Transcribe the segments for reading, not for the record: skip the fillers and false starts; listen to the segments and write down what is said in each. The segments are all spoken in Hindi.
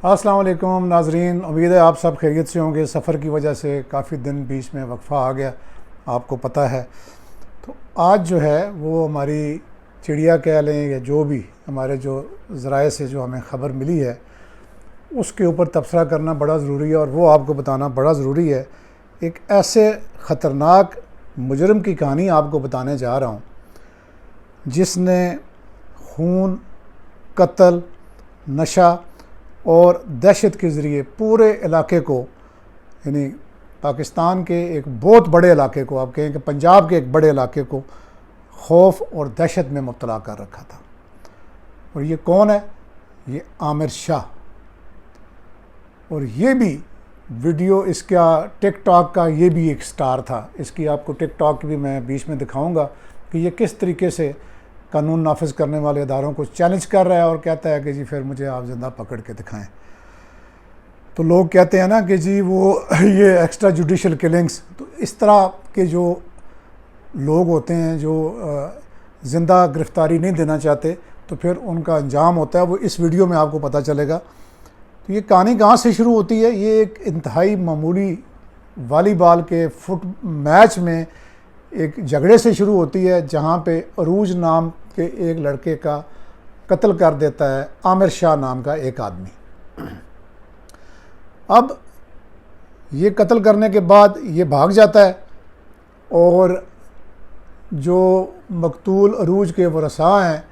अस्सलाम वालेकुम नाजरीन, उम्मीद है आप सब खैरियत से होंगे। सफ़र की वजह से काफ़ी दिन बीच में वक्फ़ा आ गया, आपको पता है। तो आज जो है वो हमारी चिड़िया कह लें या जो भी हमारे जो ज़राए से जो हमें ख़बर मिली है उसके ऊपर तबसरा करना बड़ा ज़रूरी है और वो आपको बताना बड़ा ज़रूरी है। एक ऐसे ख़तरनाक मुजरिम की कहानी आपको बताने जा रहा हूँ जिसने खून, कत्ल, नशा और दहशत के ज़रिए पूरे इलाके को, यानी पाकिस्तान के एक बहुत बड़े इलाके को, आप कहें कि पंजाब के एक बड़े इलाके को खौफ और दहशत में मुब्तला कर रखा था। और ये कौन है? ये आमिर शाह। और ये भी वीडियो इसका टिकटॉक का ये भी एक स्टार था। इसकी आपको टिकटॉक भी मैं बीच में दिखाऊंगा कि ये किस तरीके से कानून नाफिज करने वाले इदारों को चैलेंज कर रहा है और कहता है कि जी फिर मुझे आप ज़िंदा पकड़ के दिखाएं। तो लोग कहते हैं ना कि जी वो ये एक्स्ट्रा जुडिशल किलिंग्स, तो इस तरह के जो लोग होते हैं जो ज़िंदा गिरफ़्तारी नहीं देना चाहते, तो फिर उनका अंजाम होता है वो इस वीडियो में आपको पता चलेगा। तो ये कहानी कहाँ से शुरू होती है? ये एक इंतहाई मामूली वॉलीबॉल के फुट मैच में एक झगड़े से शुरू होती है, जहाँ पे अरूज नाम के एक लड़के का कत्ल कर देता है आमिर शाह नाम का एक आदमी। अब ये कत्ल करने के बाद ये भाग जाता है और जो मकतूल अरूज के वरसा हैं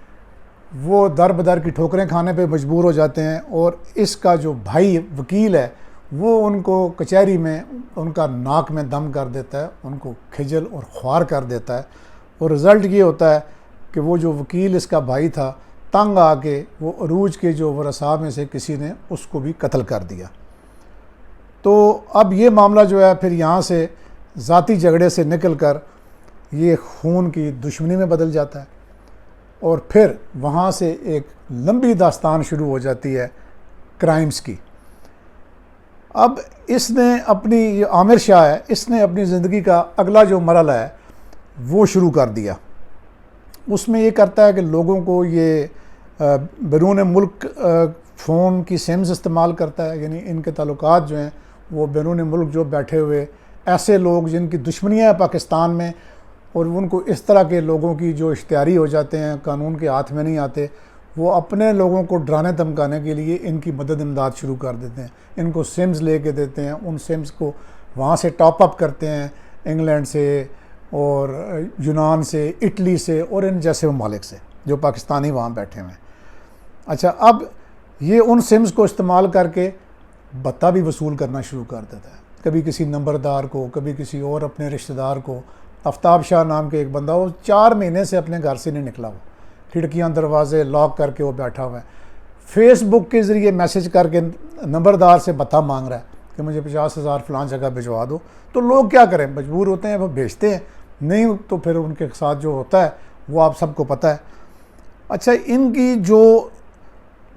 वो दर बदर की ठोकरें खाने पे मजबूर हो जाते हैं और इसका जो भाई वकील है वो उनको कचहरी में उनका नाक में दम कर देता है, उनको खिजल और ख्वार कर देता है। और रिज़ल्ट ये होता है कि वो जो वकील इसका भाई था, तंग आके वो अरूज के जो वरसा में से किसी ने उसको भी कत्ल कर दिया। तो अब ये मामला जो है फिर यहाँ से ज़ाती झगड़े से निकल कर ये खून की दुश्मनी में बदल जाता है और फिर वहाँ से एक लंबी दास्तान शुरू हो जाती है क्राइम्स की। अब इसने अपनी, ये आमिर शाह है, इसने अपनी ज़िंदगी का अगला जो मरहला है वो शुरू कर दिया। उसमें ये करता है कि लोगों को ये बैरून मुल्क फ़ोन की सिम्स इस्तेमाल करता है, यानी इनके ताल्लुकात जो हैं वो बैरून मुल्क जो बैठे हुए ऐसे लोग जिनकी दुश्मनियाँ हैं पाकिस्तान में, और उनको इस तरह के लोगों की जो इश्तिहारी हो जाते हैं, कानून के हाथ में नहीं आते, वो अपने लोगों को डराने धमकाने के लिए इनकी मदद इमदाद शुरू कर देते हैं। इनको सिम्स लेके देते हैं, उन सिम्स को वहाँ से टॉप अप करते हैं, इंग्लैंड से और यूनान से, इटली से और इन जैसे ममालिक से जो पाकिस्तानी वहाँ बैठे हुए हैं। अच्छा, अब ये उन सिम्स को इस्तेमाल करके भत्ता भी वसूल करना शुरू कर देता है, कभी किसी नंबरदार को, कभी किसी और अपने रिश्तेदार को। आफ्ताब शाह नाम के एक बंदा, वो 4 महीने से अपने घर से नहीं निकला, वो खिड़कियां दरवाजे लॉक करके वो बैठा हुआ है। फेसबुक के ज़रिए मैसेज करके नंबरदार से भत्ता मांग रहा है कि मुझे 50,000 फ़लाँ जगह भिजवा दो। तो लोग क्या करें, मजबूर होते हैं, वो भेजते हैं, नहीं तो फिर उनके साथ जो होता है वो आप सबको पता है। अच्छा, इनकी जो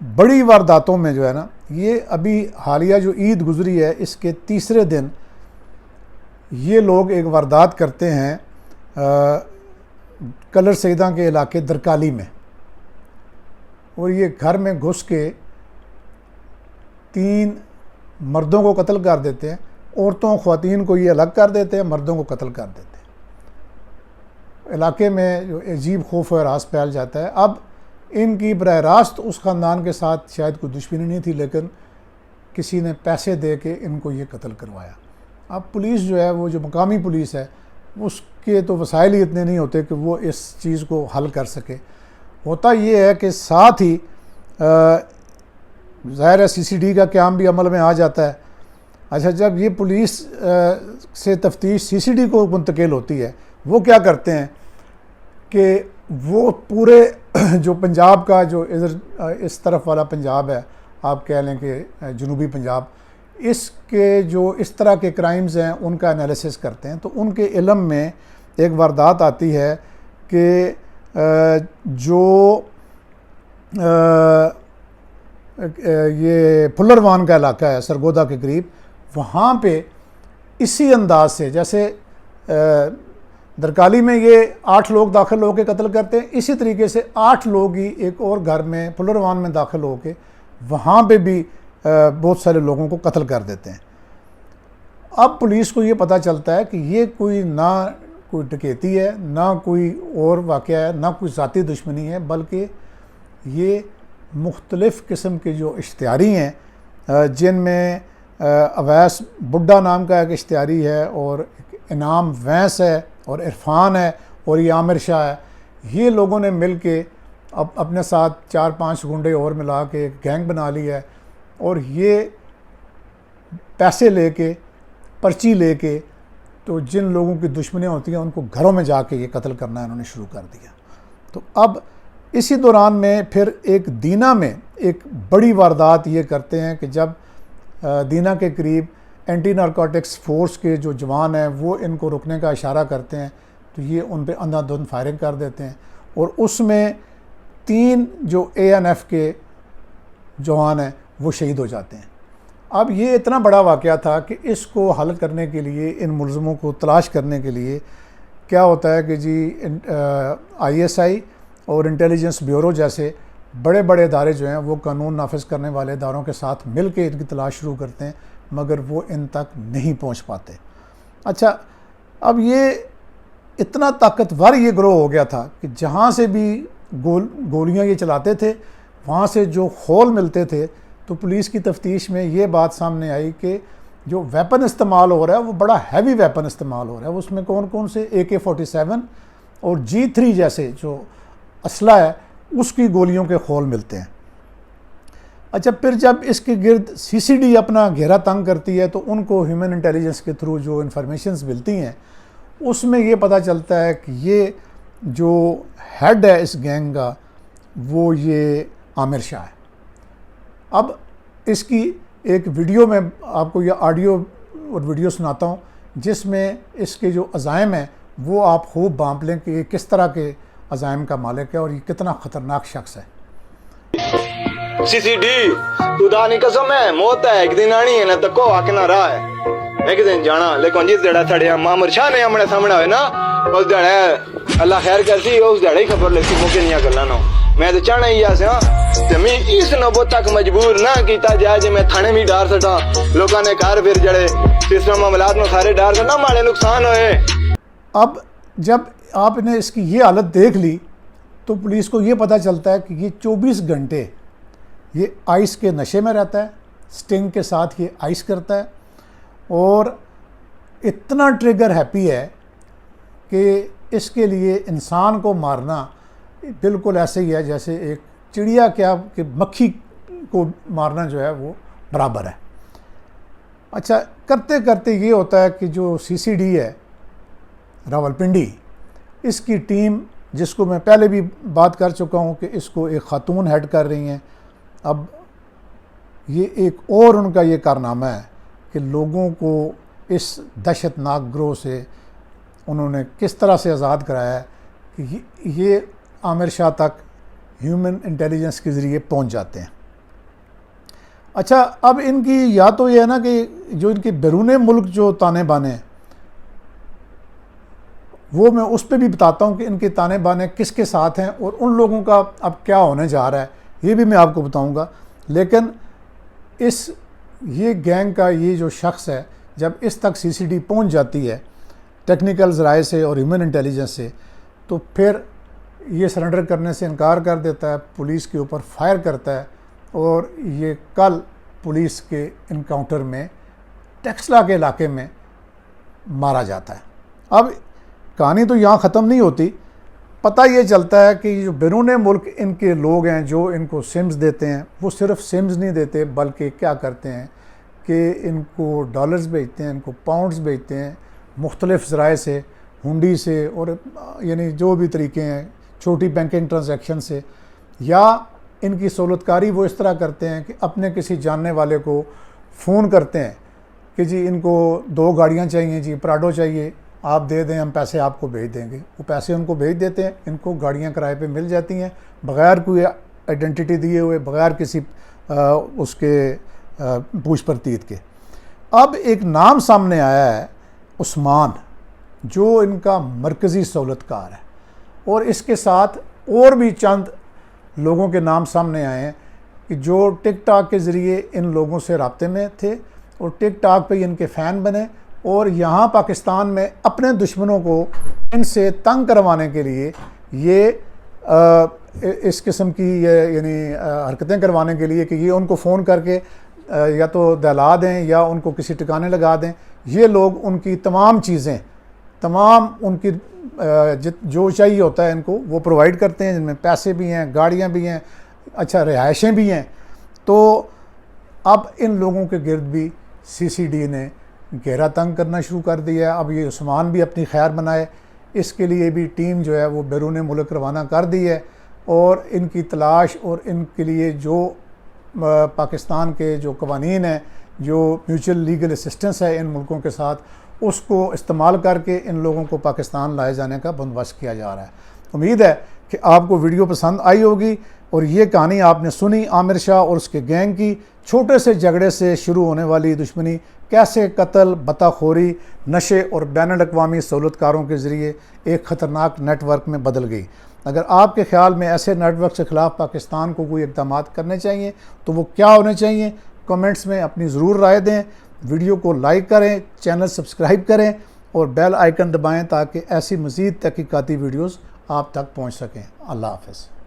बड़ी वारदातों में जो है ना, ये अभी हालिया जो ईद गुज़री है इसके तीसरे दिन ये लोग एक वारदात करते हैं कलर सईदा के इलाके दरकाली में, और ये घर में घुस के 3 मर्दों को कत्ल कर देते हैं। औरतों ख़वातीन को ये अलग कर देते हैं, मर्दों को कत्ल कर देते हैं। इलाके में जो अजीब खौफ और हरास फैल जाता है। अब इनकी बराह रास्त उस ख़ानदान के साथ शायद कोई दुश्मनी नहीं थी, लेकिन किसी ने पैसे दे के इनको ये कत्ल करवाया। अब पुलिस जो है, वो जो मकामी पुलिस है, उसके तो वसाइल ही इतने नहीं होते कि वो इस चीज़ को हल कर सके। होता ये है कि साथ ही ज़ाहिर है CCD का क़याम भी अमल में आ जाता है। अच्छा, जब ये पुलिस से तफ्तीश CCD को मुंतकिल होती है, वो क्या करते हैं कि वो पूरे जो पंजाब का जो इधर इस तरफ वाला पंजाब है, आप कह लें कि जनूबी पंजाब, इसके जो इस तरह के क्राइम्स हैं उनका एनालिसिस करते हैं। तो उनके इल्म में एक वारदात आती है कि जो ये फुल्लरवान का इलाका है सरगोदा के करीब, वहाँ पे इसी अंदाज से, जैसे दरकाली में ये 8 लोग दाखिल होकर कत्ल करते हैं, इसी तरीके से 8 लोग ही एक और घर में फुल्लरवान में दाखिल होकर वहाँ पे भी बहुत सारे लोगों को कत्ल कर देते हैं। अब पुलिस को ये पता चलता है कि ये कोई ना कोई डकैती है, ना कोई और वाक़या है, ना कोई ज़ाती दुश्मनी है, बल्कि ये मुख्तलिफ़ किस्म के जो इश्तिहारी हैं, जिनमें अवैस बुड्ढा नाम का एक इश्तिहारी है, और इनाम वैंस है, और इरफान है, और ये आमिर शाह है। ये लोगों ने मिल के अब अपने साथ 4-5 गुंडे और मिला के एक गैंग बना ली है, और ये पैसे लेके, पर्ची लेके, तो जिन लोगों की दुश्मनियाँ होती हैं उनको घरों में जाके ये कत्ल करना इन्होंने शुरू कर दिया। तो अब इसी दौरान में फिर एक दीना में एक बड़ी वारदात ये करते हैं कि जब दीना के करीब एंटी नारकोटिक्स फोर्स के जो जवान हैं वो इनको रुकने का इशारा करते हैं, तो ये उन पर अंधाधुंध फायरिंग कर देते हैं, और उसमें 3 जो ANF के जवान हैं वो शहीद हो जाते हैं। अब ये इतना बड़ा वाक़या था कि इसको हल करने के लिए, इन मुलज़मों को तलाश करने के लिए क्या होता है कि जी ISI और इंटेलिजेंस ब्यूरो जैसे बड़े बड़े इदारे जो हैं वो कानून नाफिज करने वाले इदारों के साथ मिल के इनकी तलाश शुरू करते हैं, मगर वो इन तक नहीं पहुंच पाते। अच्छा, अब ये इतना ताकतवर ये ग्रोह हो गया था कि जहाँ से भी गोलियाँ ये चलाते थे वहाँ से जो खोल मिलते थे, तो पुलिस की तफ्तीश में ये बात सामने आई कि जो वेपन इस्तेमाल हो रहा है वो बड़ा हैवी वेपन इस्तेमाल हो रहा है। उसमें कौन कौन से AK-47 और G3 जैसे जो असला है उसकी गोलियों के खोल मिलते हैं। अच्छा, फिर जब इसके गिर्द CCD अपना घेरा तंग करती है तो उनको ह्यूमन इंटेलिजेंस के थ्रू जो इन्फॉर्मेशंस मिलती हैं उसमें ये पता चलता है कि ये जो हेड है इस गैंग का वो ये आमिर शाह है। अब इसकी एक वीडियो में आपको यह ऑडियो और वीडियो सुनाता हूँ जिसमें इसके जो अज़ाइम हैं वो आप खूब भांप लें कि ये किस तरह के अज़ाइम का मालिक है और ये कितना ख़तरनाक शख्स है। CCD खुदा नी कसम है, मौत है एक दिन आनी है ना, तको आके ना रहा है एक दिन जाना। लेकिन जिस जड़ा साढ़े आमिर शाह ने हमने सामने हुए ना, उस जड़े अल्लाह खैर करती, उस जड़े ही खबर लेती मौके नहीं गल्ला ना। मैं तो चाहना ही ऐसे ते मैं इस नबो तक मजबूर ना किया जाए जे मैं थाने भी डार सटा, लोगों ने घर फिर जड़े सिस्टम मामलात में सारे डार सटा, माड़े नुकसान होए। अब जब आपने इसकी ये हालत देख ली तो पुलिस को ये पता चलता है कि ये 24 घंटे ये आइस के नशे में रहता है, स्टिंग के साथ ये आइस करता है, और इतना ट्रिगर हैप्पी है कि इसके लिए इंसान को मारना बिल्कुल ऐसे ही है जैसे एक चिड़िया क्या कि मक्खी को मारना जो है वो बराबर है। अच्छा, करते करते ये होता है कि जो CCD है रावलपिंडी, इसकी टीम जिसको मैं पहले भी बात कर चुका हूँ कि इसको एक ख़ातून हेड कर रही हैं, अब ये एक और उनका ये कारनामा है कि लोगों को इस दहशतनाक ग्रोह से उन्होंने किस तरह से आज़ाद कराया है कि ये आमिर शाह तक ह्यूमन इंटेलिजेंस के ज़रिए पहुंच जाते हैं। अच्छा, अब इनकी या तो ये है ना कि जो इनके बैरून मुल्क जो ताने बाने वो मैं उस पर भी बताता हूँ कि इनके ताने बाने किसके साथ हैं और उन लोगों का अब क्या होने जा रहा है ये भी मैं आपको बताऊँगा। लेकिन ये गैंग का ये जो शख्स है जब इस तक CCD पहुँच जाती है टेक्निकल ज़राए से और ह्यूमन इंटेलिजेंस से, तो फिर ये सरेंडर करने से इनकार कर देता है, पुलिस के ऊपर फायर करता है, और ये कल पुलिस के इनकाउंटर में टेक्सला के इलाके में मारा जाता है। अब कहानी तो यहाँ ख़त्म नहीं होती, पता ये चलता है कि जो बैरून मुल्क इनके लोग हैं जो इनको सिम्स देते हैं, वो सिर्फ सिम्स नहीं देते बल्कि क्या करते हैं कि इनको डॉलर्स भेजते हैं, इनको पाउंड्स भेजते हैं, मुख्तलिफ़ ज़राए से, हुंडी से, और यानी जो भी तरीके हैं छोटी बैंकिंग ट्रांजैक्शन से, या इनकी सहूलतकारी वो इस तरह करते हैं कि अपने किसी जानने वाले को फ़ोन करते हैं कि जी इनको 2 गाड़ियाँ चाहिए जी, प्राडो चाहिए, आप दे दें, हम पैसे आपको भेज देंगे। वो पैसे उनको भेज देते हैं, इनको गाड़ियाँ किराए पे मिल जाती हैं बग़ैर कोई आइडेंटिटी दिए हुए, बग़ैर किसी उसके पूछ परतीत के। अब एक नाम सामने आया है उस्मान, जो इनका मरकज़ी सहूलतकार है, और इसके साथ और भी चंद लोगों के नाम सामने आए हैं कि जो टिकटॉक के ज़रिए इन लोगों से राब्ते में थे और टिकटॉक पे इनके फ़ैन बने और यहाँ पाकिस्तान में अपने दुश्मनों को इनसे तंग करवाने के लिए ये इस किस्म की यानी हरकतें करवाने के लिए कि ये उनको फ़ोन करके या तो दहला दें या उनको किसी ठिकाने लगा दें। ये लोग उनकी तमाम चीज़ें, तमाम उनकी जो चाहिए होता है इनको वो प्रोवाइड करते हैं, जिनमें पैसे भी हैं, गाड़ियाँ भी हैं, अच्छा रिहाइशें भी हैं। तो अब इन लोगों के गिर्द भी CCD ने घेरा तंग करना शुरू कर दिया है। अब ये उस्मान भी अपनी खैर बनाए, इसके लिए भी टीम जो है वो बैरून मुल्क रवाना कर दी है और इनकी तलाश और इनके लिए जो पाकिस्तान के जो कवानीन हैं, जो म्यूचुअल लीगल असिस्टेंस है इन मुल्कों के साथ, उसको इस्तेमाल करके इन लोगों को पाकिस्तान लाए जाने का बंदोबस्त किया जा रहा है। उम्मीद है कि आपको वीडियो पसंद आई होगी और ये कहानी आपने सुनी आमिर शाह और उसके गैंग की छोटे से झगड़े से शुरू होने वाली दुश्मनी कैसे कत्ल, बताखोरी, नशे और बैनुल अक़वामी सहूलतकारों के ज़रिए एक ख़तरनाक नेटवर्क में बदल गई। अगर आपके ख़्याल में ऐसे नेटवर्क के ख़िलाफ़ पाकिस्तान को कोई इक़दाम करने चाहिए तो वो क्या होने चाहिए, कमेंट्स में अपनी ज़रूर राय दें। वीडियो को लाइक करें, चैनल सब्सक्राइब करें और बेल आइकन दबाएं ताकि ऐसी मज़ीद तहक़ीक़ाती वीडियोज़ आप तक पहुँच सकें। अल्लाह हाफ़िज़।